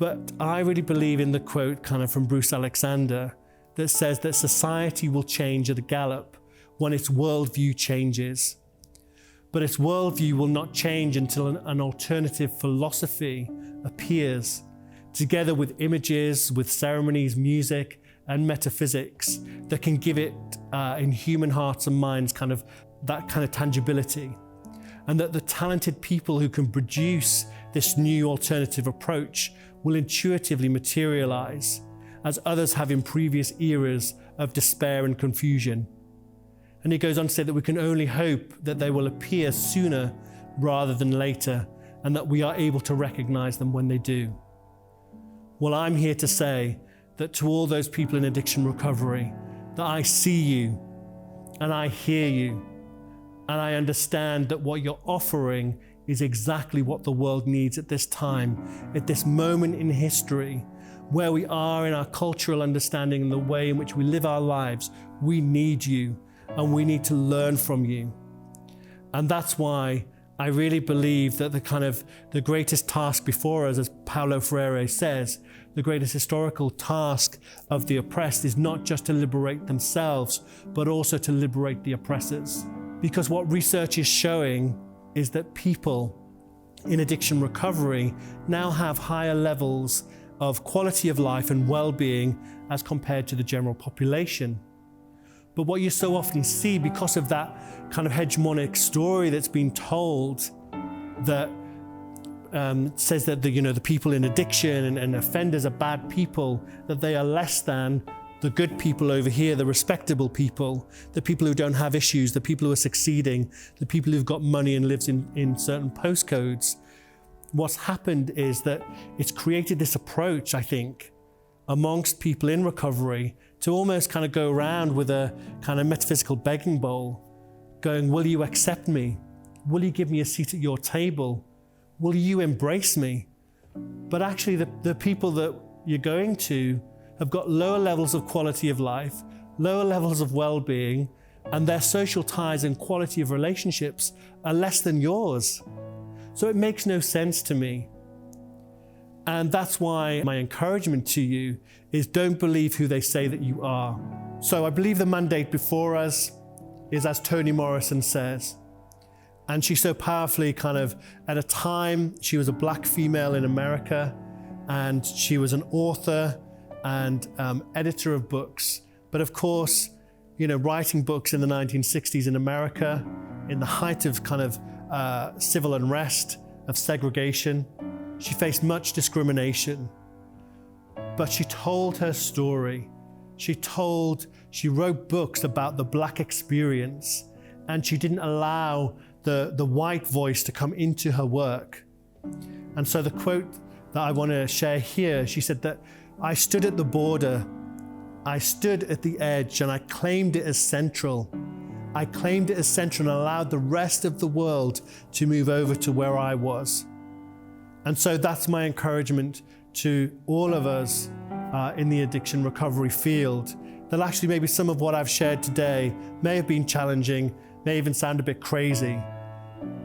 But I really believe in the quote kind of from Bruce Alexander that says that society will change at a gallop when its worldview changes. But its worldview will not change until an alternative philosophy appears, together with images, with ceremonies, music, and metaphysics that can give it in human hearts and minds kind of that kind of tangibility. And that the talented people who can produce this new alternative approach will intuitively materialize, as others have in previous eras of despair and confusion. And he goes on to say that we can only hope that they will appear sooner rather than later, and that we are able to recognize them when they do. Well, I'm here to say that to all those people in addiction recovery, that I see you and I hear you, and I understand that what you're offering is exactly what the world needs at this time, at this moment in history, where we are in our cultural understanding and the way in which we live our lives. We need you, and we need to learn from you. And that's why I really believe that the greatest task before us, as Paulo Freire says, the greatest historical task of the oppressed is not just to liberate themselves, but also to liberate the oppressors. Because what research is showing is that people in addiction recovery now have higher levels of quality of life and well-being as compared to the general population. But what you so often see, because of that kind of hegemonic story that's been told that says that the people in addiction and offenders are bad people, that they are less than the good people over here, the respectable people, the people who don't have issues, the people who are succeeding, the people who've got money and lives in certain postcodes. What's happened is that it's created this approach, I think, amongst people in recovery to almost kind of go around with a kind of metaphysical begging bowl, going, will you accept me? Will you give me a seat at your table? Will you embrace me? But actually the people that you're going to have got lower levels of quality of life, lower levels of well-being, and their social ties and quality of relationships are less than yours. So it makes no sense to me. And that's why my encouragement to you is don't believe who they say that you are. So I believe the mandate before us is, as Toni Morrison says, and she so powerfully at a time, she was a black female in America, and she was an author and editor of books. But of course, writing books in the 1960s in America, in the height of civil unrest, of segregation, she faced much discrimination. But she told her story. She wrote books about the black experience, and she didn't allow the white voice to come into her work. And so the quote that I want to share here, she said that, I stood at the border, I stood at the edge, and I claimed it as central. I claimed it as central and allowed the rest of the world to move over to where I was. And so that's my encouragement to all of us in the addiction recovery field, that actually maybe some of what I've shared today may have been challenging, may even sound a bit crazy.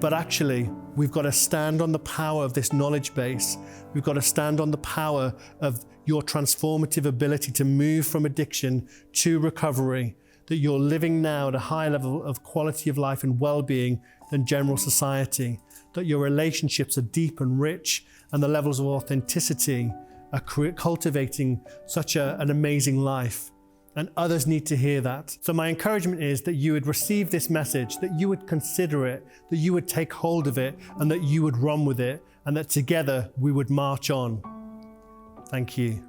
But actually, we've got to stand on the power of this knowledge base. We've got to stand on the power of your transformative ability to move from addiction to recovery, that you're living now at a high level of quality of life and well-being than general society, that your relationships are deep and rich, and the levels of authenticity are cultivating such an amazing life. And others need to hear that. So my encouragement is that you would receive this message, that you would consider it, that you would take hold of it, and that you would run with it, and that together we would march on. Thank you.